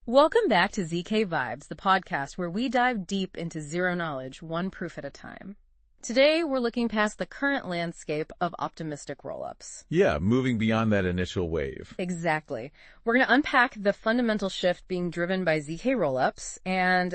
Welcome back to ZK Vibes, the podcast where we dive deep into zero knowledge, one proof at a time. Today, we're looking past the current landscape of optimistic rollups. Yeah, moving beyond that initial wave. Exactly. We're going to unpack the fundamental shift being driven by ZK Rollups and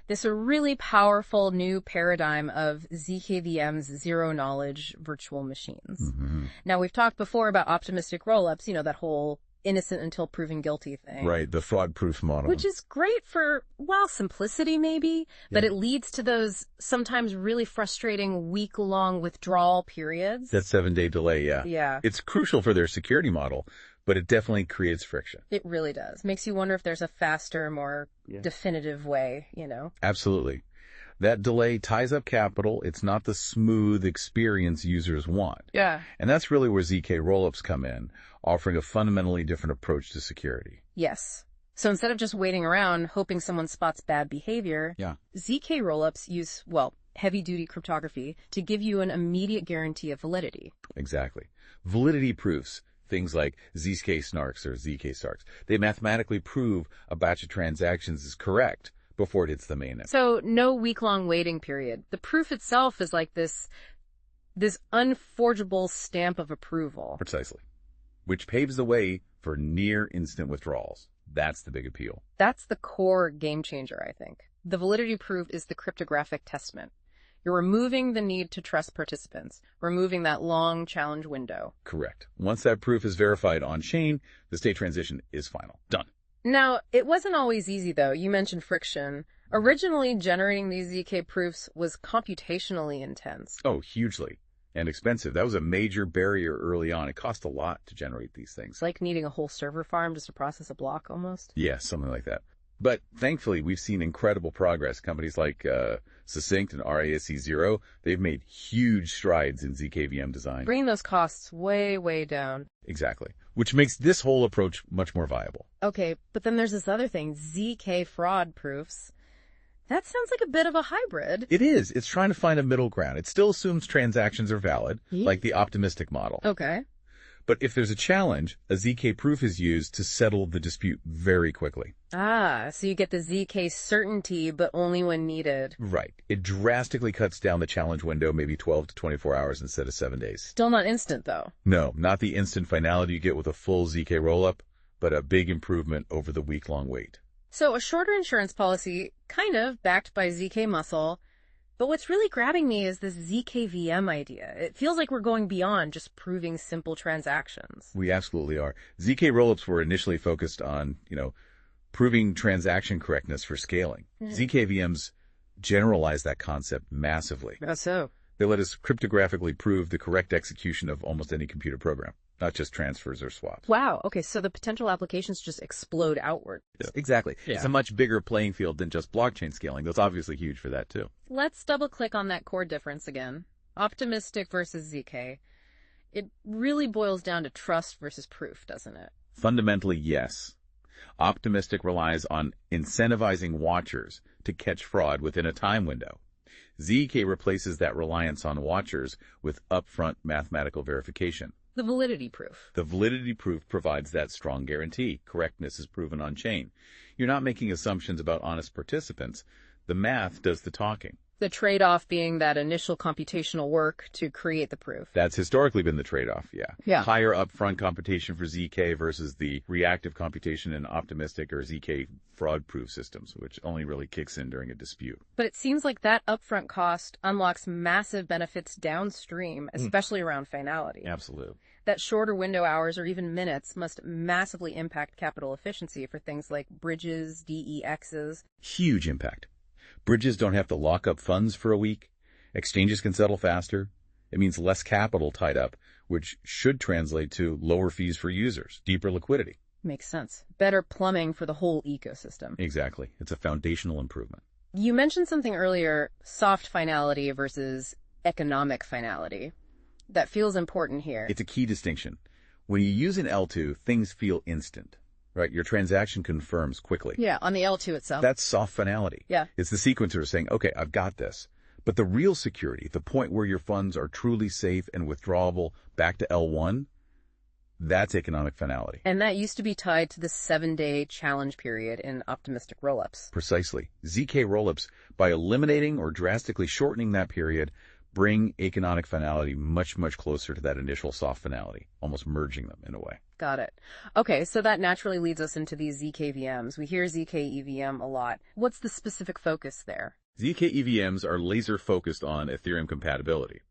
this really powerful new paradigm of zkVMs, zero knowledge virtual machines. Mm-hmm. Now, we've talked before about optimistic rollups, that whole innocent until proven guilty thing. Right, the fraud-proof model. Which is great for, simplicity maybe, but it leads to those sometimes really frustrating week-long withdrawal periods. That 7-day delay, yeah. Yeah. It's crucial for their security model, but it definitely creates friction. It really does. Makes you wonder if there's a faster, more definitive way, Absolutely. That delay ties up capital. It's not the smooth experience users want. Yeah. And that's really where ZK Rollups come in, offering a fundamentally different approach to security. Yes. So instead of just waiting around hoping someone spots bad behavior, ZK Rollups use, heavy-duty cryptography to give you an immediate guarantee of validity. Exactly. Validity proofs, things like ZK snarks or ZK starks, they mathematically prove a batch of transactions is correct before it hits the mainnet. So no week-long waiting period. The proof itself is like this unforgeable stamp of approval. Precisely. Which paves the way for near-instant withdrawals. That's the big appeal. That's the core game changer, I think. The validity proof is the cryptographic testament. You're removing the need to trust participants, removing that long challenge window. Correct. Once that proof is verified on-chain, the state transition is final. Done. Now, it wasn't always easy, though. You mentioned friction. Originally, generating these ZK proofs was computationally intense. Oh, hugely. And expensive. That was a major barrier early on. It cost a lot to generate these things. It's like needing a whole server farm just to process a block, almost? Yeah, something like that. But thankfully, we've seen incredible progress. Companies like Succinct and RASC0, they've made huge strides in zkVM design. Bringing those costs way, way down. Exactly. Which makes this whole approach much more viable. Okay, but then there's this other thing, ZK fraud proofs. That sounds like a bit of a hybrid. It is. It's trying to find a middle ground. It still assumes transactions are valid, like the optimistic model. Okay. But if there's a challenge, a ZK proof is used to settle the dispute very quickly. Ah, so you get the ZK certainty, but only when needed. Right. It drastically cuts down the challenge window, maybe 12 to 24 hours instead of 7 days. Still not instant, though. No, not the instant finality you get with a full ZK rollup, but a big improvement over the week-long wait. So a shorter insurance policy, kind of, backed by ZK muscle. But what's really grabbing me is this zkVM idea. It feels like we're going beyond just proving simple transactions. We absolutely are. ZK rollups were initially focused on, proving transaction correctness for scaling. zkVMs generalize that concept massively. How so? They let us cryptographically prove the correct execution of almost any computer program, not just transfers or swaps. Wow. Okay, so the potential applications just explode outward. Exactly. Yeah. It's a much bigger playing field than just blockchain scaling. That's obviously huge for that, too. Let's double-click on that core difference again. Optimistic versus ZK. It really boils down to trust versus proof, doesn't it? Fundamentally, yes. Optimistic relies on incentivizing watchers to catch fraud within a time window. ZK replaces that reliance on watchers with upfront mathematical verification. The validity proof. The validity proof provides that strong guarantee. Correctness is proven on-chain. You're not making assumptions about honest participants. The math does the talking. The trade-off being that initial computational work to create the proof. That's historically been the trade-off, Yeah. Higher upfront computation for ZK versus the reactive computation in optimistic or ZK fraud-proof systems, which only really kicks in during a dispute. But it seems like that upfront cost unlocks massive benefits downstream, especially around finality. Absolutely. That shorter window hours or even minutes must massively impact capital efficiency for things like bridges, DEXs. Huge impact. Bridges don't have to lock up funds for a week. Exchanges can settle faster. It means less capital tied up, which should translate to lower fees for users, deeper liquidity. Makes sense. Better plumbing for the whole ecosystem. Exactly. It's a foundational improvement. You mentioned something earlier, soft finality versus economic finality. That feels important here. It's a key distinction. When you use an L2, things feel instant. Right, your transaction confirms quickly. Yeah, on the L2 itself. That's soft finality. Yeah. It's the sequencer saying, okay, I've got this. But the real security, the point where your funds are truly safe and withdrawable back to L1, That's economic finality. And that used to be tied to the 7-day challenge period in optimistic rollups. Precisely. ZK Rollups, by eliminating or drastically shortening that period, bring economic finality much, much closer to that initial soft finality, almost merging them in a way. Got it. Okay, so that naturally leads us into these zkVMs. We hear zkEVM a lot. What's the specific focus there? ZK EVMs are laser focused on Ethereum compatibility.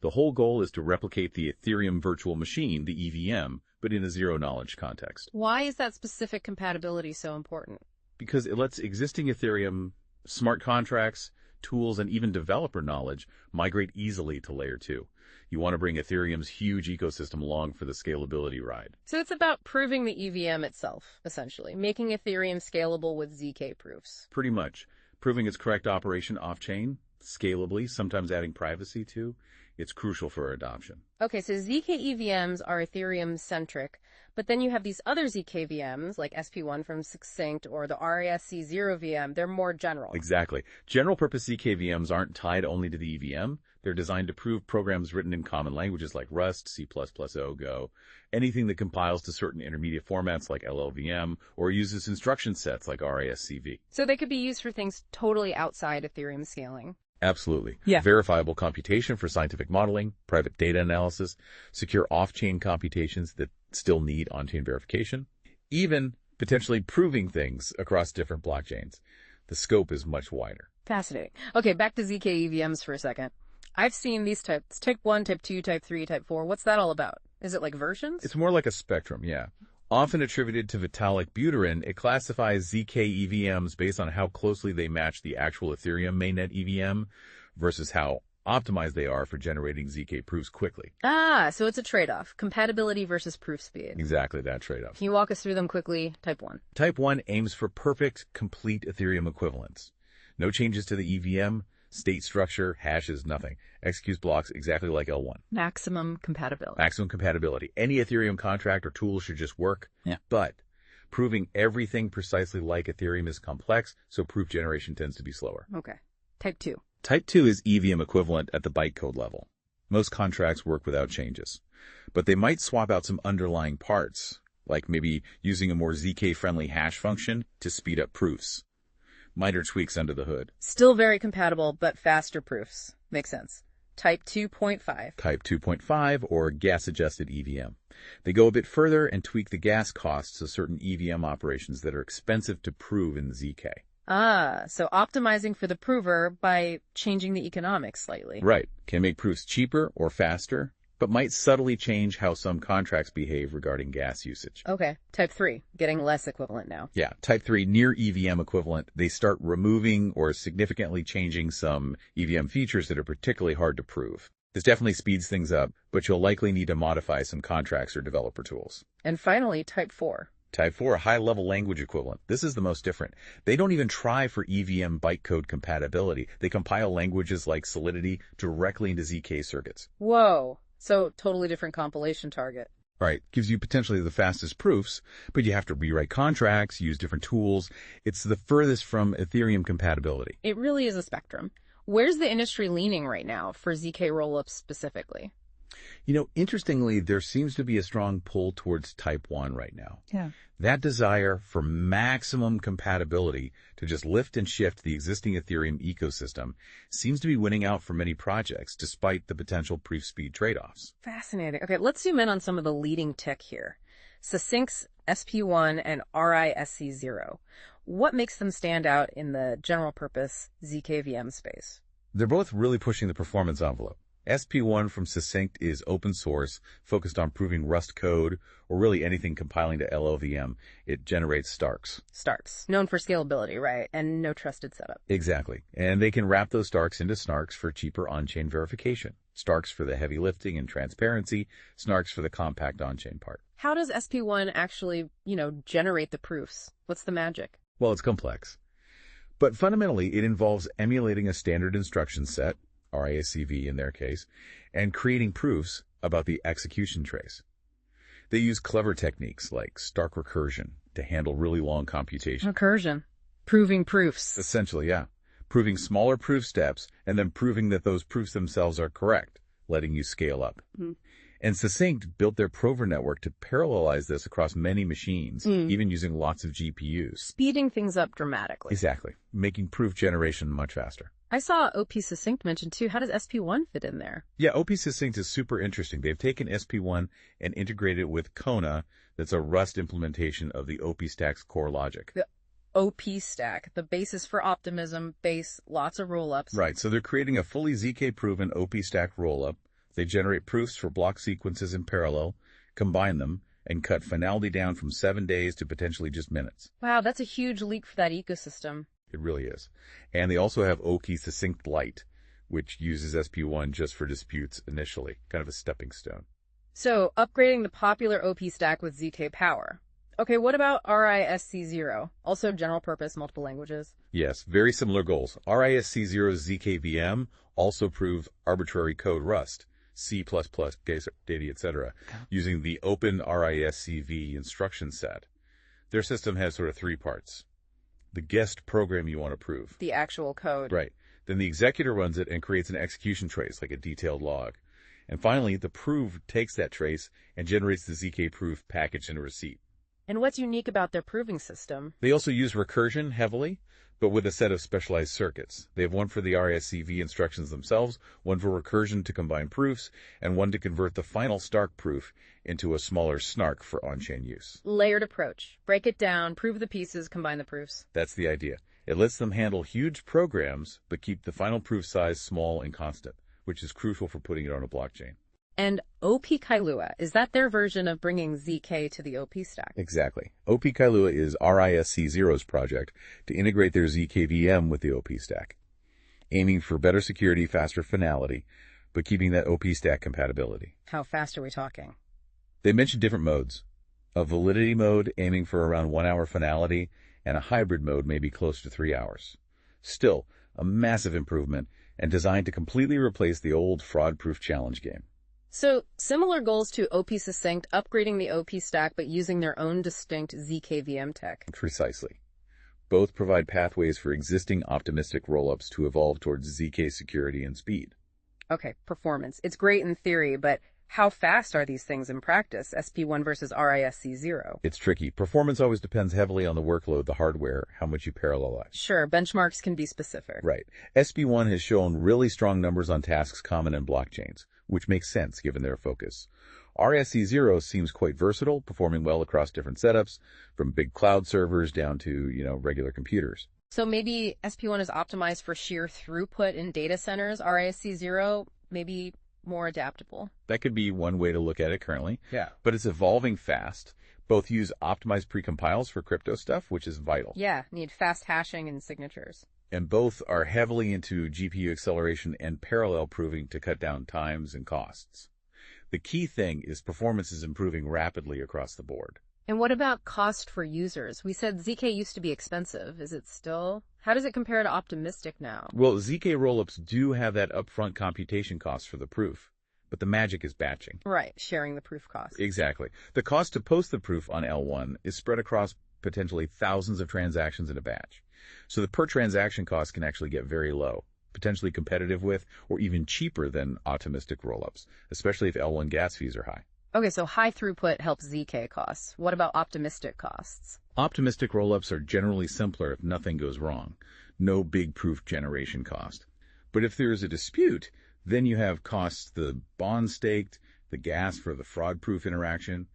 The whole goal is to replicate the Ethereum virtual machine, the EVM, but in a zero-knowledge context. Why is that specific compatibility so important? Because it lets existing Ethereum smart contracts, tools, and even developer knowledge migrate easily to Layer 2. You want to bring Ethereum's huge ecosystem along for the scalability ride. So it's about proving the EVM itself, essentially, making Ethereum scalable with ZK proofs. Pretty much. Proving its correct operation off-chain, scalably, sometimes adding privacy too. It's crucial for adoption. Okay, so zkEVMs are Ethereum-centric, but then you have these other zkVMs, like SP1 from Succinct or the RISC-0 VM. They're more general. Exactly. General-purpose zkVMs aren't tied only to the EVM. They're designed to prove programs written in common languages like Rust, C++, Go, anything that compiles to certain intermediate formats like LLVM, or uses instruction sets like RISC-V. So they could be used for things totally outside Ethereum scaling. Absolutely. Yeah. Verifiable computation for scientific modeling, private data analysis, secure off-chain computations that still need on-chain verification, even potentially proving things across different blockchains. The scope is much wider. Fascinating. Okay, back to zkEVMs for a second. I've seen these types, type 1, type 2, type 3, type 4. What's that all about? Is it like versions? It's more like a spectrum, yeah. Often attributed to Vitalik Buterin, it classifies ZK EVMs based on how closely they match the actual Ethereum mainnet EVM versus how optimized they are for generating ZK proofs quickly. Ah, so it's a trade-off. Compatibility versus proof speed. Exactly that trade-off. Can you walk us through them quickly? Type 1. Type 1 aims for perfect, complete Ethereum equivalence. No changes to the EVM, state structure, hashes, nothing. Executes blocks exactly like L1. Maximum compatibility. Maximum compatibility. Any Ethereum contract or tool should just work. Yeah. But proving everything precisely like Ethereum is complex, so proof generation tends to be slower. Okay. Type 2. Type 2 is EVM equivalent at the bytecode level. Most contracts work without changes, but they might swap out some underlying parts, like maybe using a more ZK-friendly hash function to speed up proofs. Minor tweaks under the hood. Still very compatible, but faster proofs. Makes sense. Type 2.5. Type 2.5 or gas-adjusted EVM. They go a bit further and tweak the gas costs of certain EVM operations that are expensive to prove in ZK. Ah, so optimizing for the prover by changing the economics slightly. Right. Can make proofs cheaper or faster, but might subtly change how some contracts behave regarding gas usage. Okay. Type 3, getting less equivalent now. Yeah. Type 3, near EVM equivalent. They start removing or significantly changing some EVM features that are particularly hard to prove. This definitely speeds things up, but you'll likely need to modify some contracts or developer tools. And finally, Type 4. Type 4, high-level language equivalent. This is the most different. They don't even try for EVM bytecode compatibility. They compile languages like Solidity directly into ZK circuits. Whoa. So totally different compilation target. Right. Gives you potentially the fastest proofs, but you have to rewrite contracts, use different tools. It's the furthest from Ethereum compatibility. It really is a spectrum. Where's the industry leaning right now for ZK Rollups specifically? You know, interestingly, there seems to be a strong pull towards Type 1 right now. Yeah. That desire for maximum compatibility to just lift and shift the existing Ethereum ecosystem seems to be winning out for many projects, despite the potential proof speed trade-offs. Fascinating. Okay, let's zoom in on some of the leading tech here. Succinct's SP1 and RISC-0. What makes them stand out in the general-purpose zkVM space? They're both really pushing the performance envelope. SP1 from Succinct is open source, focused on proving Rust code, or really anything compiling to LLVM. It generates Starks. Starks. Known for scalability, right? And no trusted setup. Exactly. And they can wrap those Starks into Snarks for cheaper on-chain verification. Starks for the heavy lifting and transparency, Snarks for the compact on-chain part. How does SP1 actually, generate the proofs? What's the magic? Well, it's complex. But fundamentally, it involves emulating a standard instruction set, RISC-V in their case, and creating proofs about the execution trace. They use clever techniques like Stark recursion to handle really long computation. Recursion. Proving proofs. Essentially, yeah. Proving smaller proof steps and then proving that those proofs themselves are correct, letting you scale up. Mm-hmm. And Succinct built their prover network to parallelize this across many machines, even using lots of GPUs. Speeding things up dramatically. Exactly, making proof generation much faster. I saw OP Succinct mentioned too. How does SP1 fit in there? Yeah, OP Succinct is super interesting. They've taken SP1 and integrated it with Kona. That's a Rust implementation of the OP stack's core logic. The OP stack, the basis for optimism, lots of rollups. Right, so they're creating a fully ZK-proven OP stack rollup. They generate proofs for block sequences in parallel, combine them, and cut finality down from 7 days to potentially just minutes. Wow, that's a huge leap for that ecosystem. It really is. And they also have OP Succinct Lite, which uses SP1 just for disputes initially, kind of a stepping stone. So, upgrading the popular OP stack with ZK Power. Okay, what about RISC-0? Also general purpose, multiple languages. Yes, very similar goals. RISC-0's zkVM also proves arbitrary code Rust, C++, case data, etc., using the open RISC-V instruction set. Their system has sort of three parts. The guest program you want to prove. The actual code. Right. Then the executor runs it and creates an execution trace, like a detailed log. And finally, the prove takes that trace and generates the ZK proof package in a receipt. And what's unique about their proving system? They also use recursion heavily, but with a set of specialized circuits. They have one for the RISC-V instructions themselves, one for recursion to combine proofs, and one to convert the final Stark proof into a smaller snark for on-chain use. Layered approach. Break it down, prove the pieces, combine the proofs. That's the idea. It lets them handle huge programs, but keep the final proof size small and constant, which is crucial for putting it on a blockchain. And OP Kailua, is that their version of bringing ZK to the OP stack? Exactly. OP Kailua is RISC-0's project to integrate their zkVM with the OP stack, aiming for better security, faster finality, but keeping that OP stack compatibility. How fast are we talking? They mentioned different modes. A validity mode aiming for around 1 hour finality, and a hybrid mode maybe close to 3 hours. Still, a massive improvement and designed to completely replace the old fraud-proof challenge game. So, similar goals to OP Succinct, upgrading the OP stack but using their own distinct zkVM tech. Precisely. Both provide pathways for existing optimistic rollups to evolve towards ZK security and speed. Okay, performance. It's great in theory, but how fast are these things in practice? SP1 versus RISC-0. It's tricky. Performance always depends heavily on the workload, the hardware, how much you parallelize. Sure, benchmarks can be specific. Right. SP1 has shown really strong numbers on tasks common in blockchains, which makes sense given their focus. RISC-0 seems quite versatile, performing well across different setups, from big cloud servers down to, regular computers. So maybe SP1 is optimized for sheer throughput in data centers. RISC-0, maybe more adaptable. That could be one way to look at it currently. Yeah. But it's evolving fast. Both use optimized precompiles for crypto stuff, which is vital. Yeah, need fast hashing and signatures. And both are heavily into GPU acceleration and parallel proving to cut down times and costs. The key thing is performance is improving rapidly across the board. And what about cost for users? We said ZK used to be expensive. Is it still? How does it compare to Optimistic now? Well, ZK Rollups do have that upfront computation cost for the proof, but the magic is batching. Right, sharing the proof cost. Exactly. The cost to post the proof on L1 is spread across potentially thousands of transactions in a batch. So the per transaction cost can actually get very low, potentially competitive with or even cheaper than Optimistic rollups, especially if L1 gas fees are high. Okay, so high throughput helps ZK costs. What about Optimistic costs? Optimistic rollups are generally simpler if nothing goes wrong. No big proof generation cost. But if there is a dispute, then you have costs the bond staked, the gas for the fraud-proof interaction.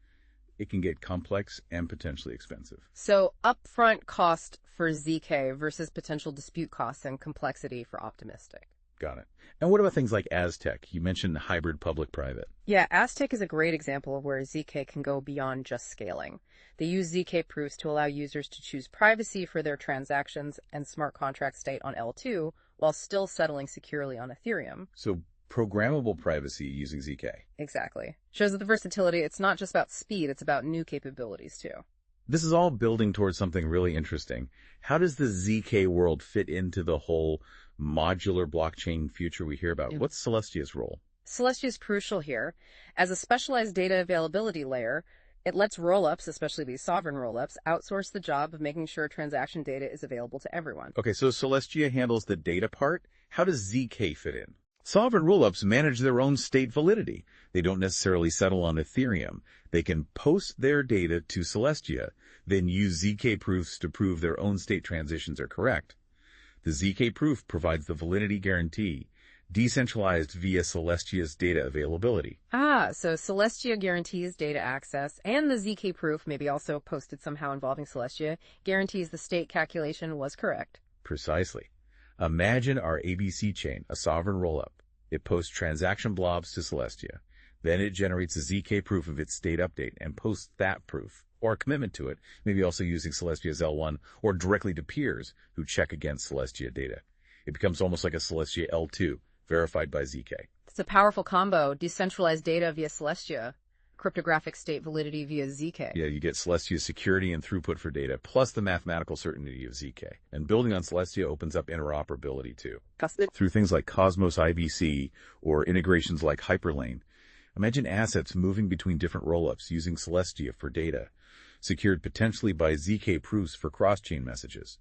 It can get complex and potentially expensive. So upfront cost for ZK versus potential dispute costs and complexity for Optimistic. Got it. And what about things like Aztec? You mentioned hybrid public-private. Yeah, Aztec is a great example of where ZK can go beyond just scaling. They use ZK proofs to allow users to choose privacy for their transactions and smart contract state on L2 while still settling securely on Ethereum. So programmable privacy using ZK. Exactly. Shows that the versatility, it's not just about speed, it's about new capabilities too. This is all building towards something really interesting. How does the ZK world fit into the whole modular blockchain future we hear about? What's Celestia's role? Celestia is crucial here. As a specialized data availability layer, it lets rollups, especially these sovereign rollups, outsource the job of making sure transaction data is available to everyone. Okay, so Celestia handles the data part. How does ZK fit in? Sovereign rollups manage their own state validity. They don't necessarily settle on Ethereum. They can post their data to Celestia, then use ZK proofs to prove their own state transitions are correct. The ZK proof provides the validity guarantee, decentralized via Celestia's data availability. So Celestia guarantees data access, and the ZK proof, maybe also posted somehow involving Celestia, guarantees the state calculation was correct. Precisely. Imagine our ABC chain, a sovereign rollup. It posts transaction blobs to Celestia. Then it generates a ZK proof of its state update and posts that proof, or a commitment to it, maybe also using Celestia's L1, or directly to peers who check against Celestia data. It becomes almost like a Celestia L2, verified by ZK. It's a powerful combo: decentralized data via Celestia, cryptographic state validity via ZK. Yeah, you get Celestia's security and throughput for data, plus the mathematical certainty of ZK. And building on Celestia opens up interoperability too. Through things like Cosmos IBC or integrations like Hyperlane. Imagine assets moving between different rollups using Celestia for data, secured potentially by ZK proofs for cross-chain messages.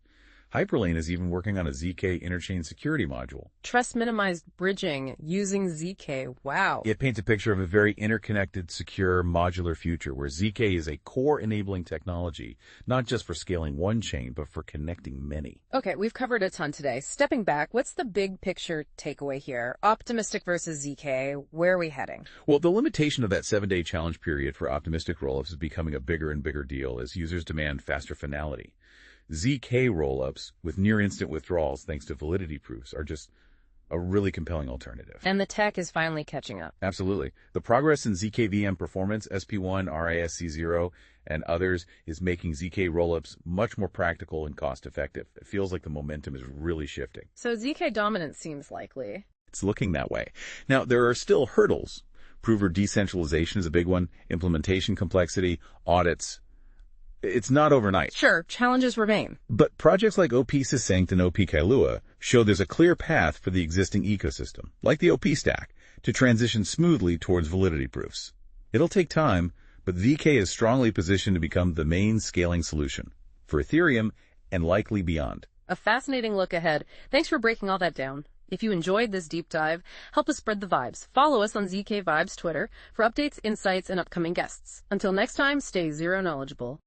Hyperlane is even working on a ZK interchain security module. Trust-minimized bridging using ZK. Wow. It paints a picture of a very interconnected, secure, modular future where ZK is a core enabling technology, not just for scaling one chain, but for connecting many. Okay, we've covered a ton today. Stepping back, what's the big picture takeaway here? Optimistic versus ZK, where are we heading? Well, the limitation of that 7-day challenge period for optimistic rollups is becoming a bigger and bigger deal as users demand faster finality. ZK rollups with near-instant withdrawals thanks to validity proofs are just a really compelling alternative. And the tech is finally catching up. Absolutely. The progress in zkVM performance, SP1, RISC0, and others is making ZK rollups much more practical and cost-effective. It feels like the momentum is really shifting. So ZK dominance seems likely. It's looking that way. Now, there are still hurdles. Prover decentralization is a big one, implementation complexity, audits. It's not overnight. Sure, challenges remain. But projects like OP Succinct and OP Kailua show there's a clear path for the existing ecosystem, like the OP stack, to transition smoothly towards validity proofs. It'll take time, but ZK is strongly positioned to become the main scaling solution for Ethereum and likely beyond. A fascinating look ahead. Thanks for breaking all that down. If you enjoyed this deep dive, help us spread the vibes. Follow us on ZK Vibes Twitter for updates, insights, and upcoming guests. Until next time, stay zero knowledgeable.